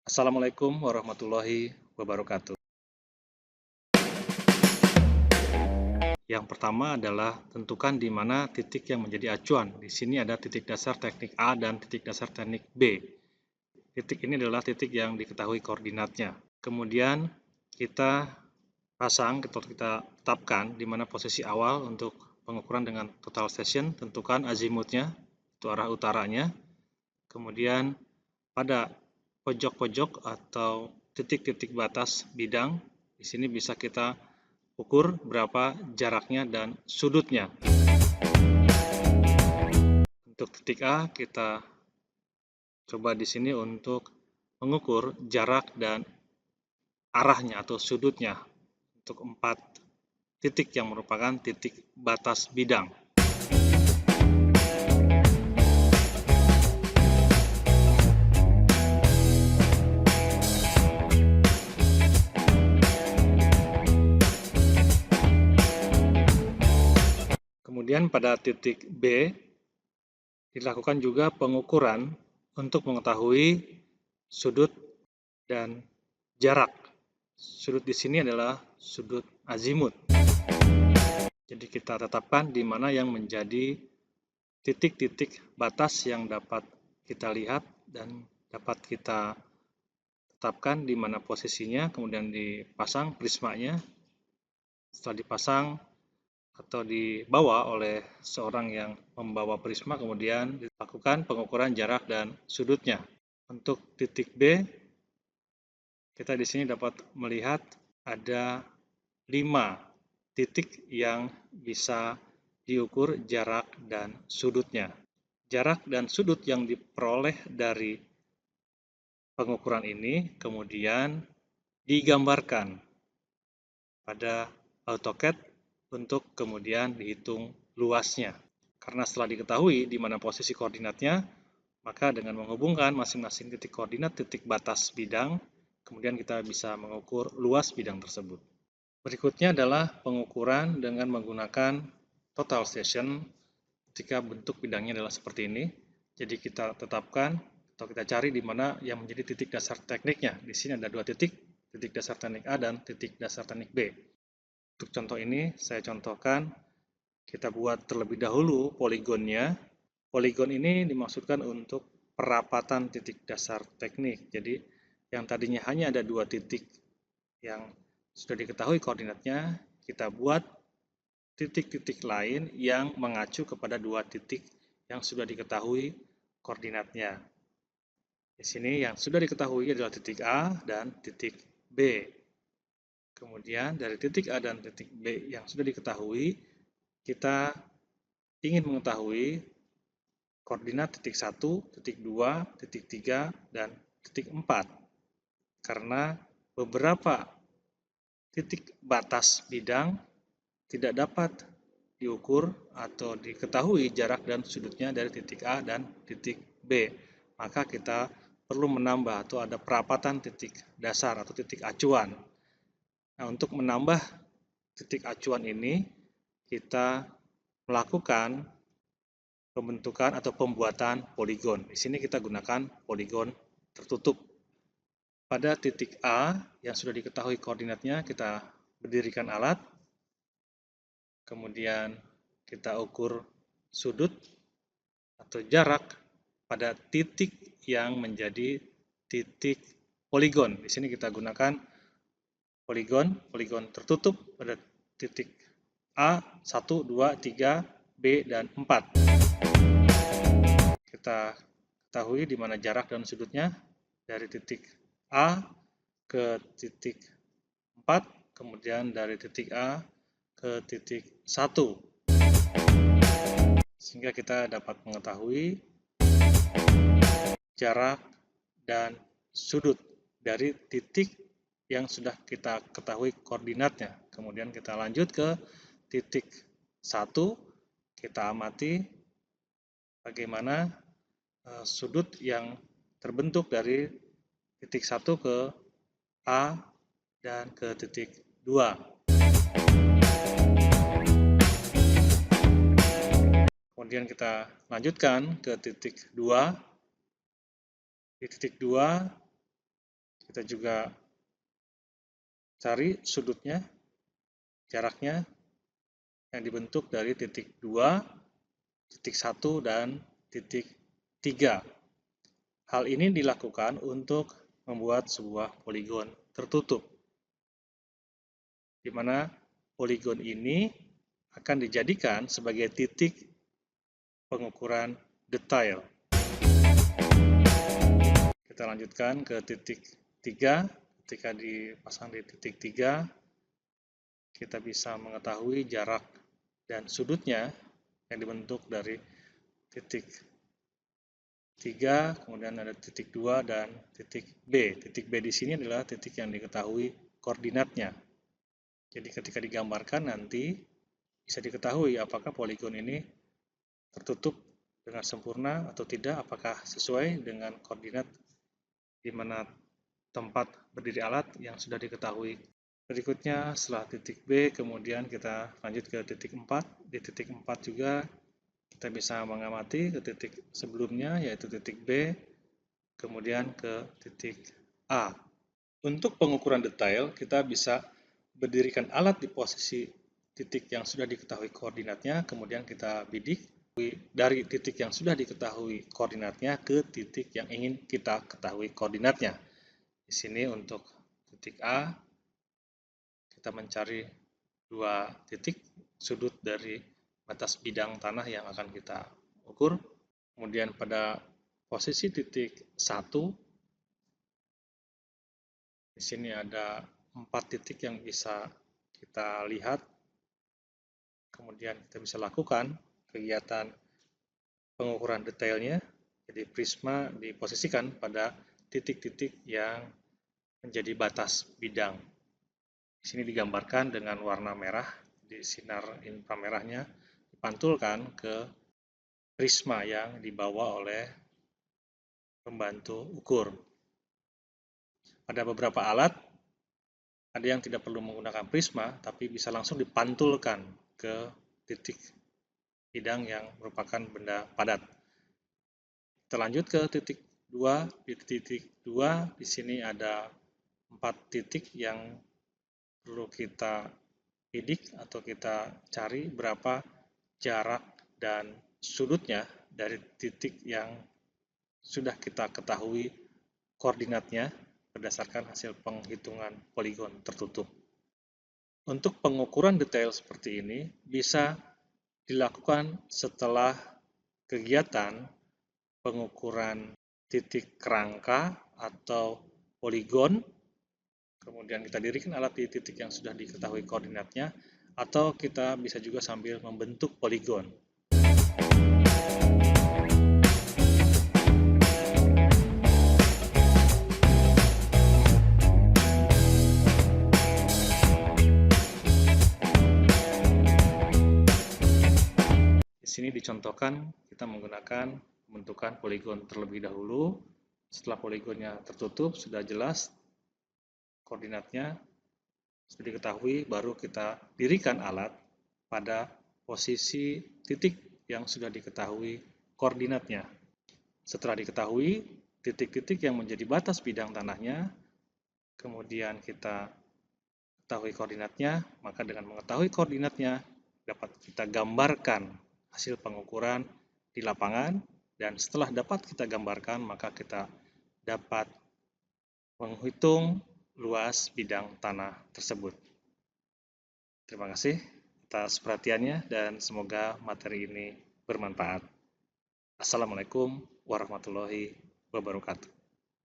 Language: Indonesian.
Assalamualaikum warahmatullahi wabarakatuh. Yang pertama adalah tentukan di mana titik yang menjadi acuan. Di sini ada titik dasar teknik A dan titik dasar teknik B. Titik ini adalah titik yang diketahui koordinatnya. Kemudian kita pasang atau kita tetapkan di mana posisi awal untuk pengukuran dengan total station. Tentukan azimutnya, itu arah utaranya. Kemudian pada pojok-pojok atau titik-titik batas bidang, di sini bisa kita ukur berapa jaraknya dan sudutnya. Untuk titik A, kita coba di sini untuk mengukur jarak dan arahnya atau sudutnya untuk 4 titik yang merupakan titik batas bidang. Kemudian pada titik B, dilakukan juga pengukuran untuk mengetahui sudut dan jarak. Sudut di sini adalah sudut azimut. Jadi kita tetapkan di mana yang menjadi titik-titik batas yang dapat kita lihat dan dapat kita tetapkan di mana posisinya, kemudian dipasang prismanya. Setelah dipasang atau dibawa oleh seorang yang membawa prisma, kemudian dilakukan pengukuran jarak dan sudutnya. Untuk titik B, kita di sini dapat melihat ada 5 titik yang bisa diukur jarak dan sudutnya. Jarak dan sudut yang diperoleh dari pengukuran ini kemudian digambarkan pada AutoCAD untuk kemudian dihitung luasnya. Karena setelah diketahui di mana posisi koordinatnya, maka dengan menghubungkan masing-masing titik koordinat titik batas bidang, kemudian kita bisa mengukur luas bidang tersebut. Berikutnya adalah pengukuran dengan menggunakan total station ketika bentuk bidangnya adalah seperti ini. Jadi kita tetapkan atau kita cari di mana yang menjadi titik dasar tekniknya. Di sini ada 2 titik, titik dasar teknik A dan titik dasar teknik B. Untuk contoh ini saya contohkan, kita buat terlebih dahulu poligonnya. Poligon ini dimaksudkan untuk perapatan titik dasar teknik. Jadi yang tadinya hanya ada 2 titik yang sudah diketahui koordinatnya, kita buat titik-titik lain yang mengacu kepada 2 titik yang sudah diketahui koordinatnya. Di sini yang sudah diketahui adalah titik A dan titik B. Kemudian dari titik A dan titik B yang sudah diketahui, kita ingin mengetahui koordinat titik 1, titik 2, titik 3, dan titik 4. Karena beberapa titik batas bidang tidak dapat diukur atau diketahui jarak dan sudutnya dari titik A dan titik B. Maka kita perlu menambah atau ada perapatan titik dasar atau titik acuan. Nah, untuk menambah titik acuan ini, kita melakukan pembentukan atau pembuatan poligon. Di sini kita gunakan poligon tertutup. Pada titik A yang sudah diketahui koordinatnya, kita berdirikan alat. Kemudian kita ukur sudut atau jarak pada titik yang menjadi titik poligon. Di sini kita gunakan poligon tertutup pada titik A, 1, 2, 3, B, dan 4. Kita ketahui di mana jarak dan sudutnya dari titik A ke titik 4, kemudian dari titik A ke titik 1. Sehingga kita dapat mengetahui jarak dan sudut dari titik yang sudah kita ketahui koordinatnya. Kemudian kita lanjut ke titik 1, kita amati bagaimana sudut yang terbentuk dari titik 1 ke A dan ke titik 2. Kemudian kita lanjutkan ke titik 2. Di titik 2 Kita juga cari sudutnya, jaraknya yang dibentuk dari titik 2, titik 1, dan titik 3. Hal ini dilakukan untuk membuat sebuah poligon tertutup, di mana poligon ini akan dijadikan sebagai titik pengukuran detail. Kita lanjutkan ke titik 3. Ketika dipasang di titik 3, kita bisa mengetahui jarak dan sudutnya yang dibentuk dari titik 3, kemudian ada titik 2 dan titik B. Titik B di sini adalah titik yang diketahui koordinatnya. Jadi ketika digambarkan nanti bisa diketahui apakah poligon ini tertutup dengan sempurna atau tidak, apakah sesuai dengan koordinat di mana tempat berdiri alat yang sudah diketahui. Berikutnya setelah titik B, kemudian kita lanjut ke titik 4. Di titik 4 juga kita bisa mengamati ke titik sebelumnya, yaitu titik B, kemudian ke titik A. Untuk pengukuran detail, kita bisa berdirikan alat di posisi titik yang sudah diketahui koordinatnya, kemudian kita bidik dari titik yang sudah diketahui koordinatnya ke titik yang ingin kita ketahui koordinatnya. Di sini untuk titik A, kita mencari 2 titik sudut dari batas bidang tanah yang akan kita ukur. Kemudian pada posisi titik 1, di sini ada 4 titik yang bisa kita lihat. Kemudian kita bisa lakukan kegiatan pengukuran detailnya. Jadi prisma diposisikan pada titik-titik yang menjadi batas bidang. Di sini digambarkan dengan warna merah, di sinar inframerahnya dipantulkan ke prisma yang dibawa oleh pembantu ukur. Pada beberapa alat, ada yang tidak perlu menggunakan prisma, tapi bisa langsung dipantulkan ke titik bidang yang merupakan benda padat. Kita lanjut ke titik 2. Di titik 2, di sini ada 4 titik yang perlu kita bidik atau kita cari berapa jarak dan sudutnya dari titik yang sudah kita ketahui koordinatnya berdasarkan hasil penghitungan poligon tertutup. Untuk pengukuran detail seperti ini bisa dilakukan setelah kegiatan pengukuran titik kerangka atau poligon, kemudian kita dirikan alat di titik yang sudah diketahui koordinatnya, atau kita bisa juga sambil membentuk poligon. Di sini dicontohkan kita menggunakan pembentukan poligon terlebih dahulu. Setelah poligonnya tertutup, sudah jelas koordinatnya, sudah diketahui, baru kita dirikan alat pada posisi titik yang sudah diketahui koordinatnya. Setelah diketahui titik-titik yang menjadi batas bidang tanahnya, kemudian kita ketahui koordinatnya, maka dengan mengetahui koordinatnya dapat kita gambarkan hasil pengukuran di lapangan, dan setelah dapat kita gambarkan, maka kita dapat menghitung luas bidang tanah tersebut. Terima kasih atas perhatiannya dan semoga materi ini bermanfaat. Assalamualaikum warahmatullahi wabarakatuh.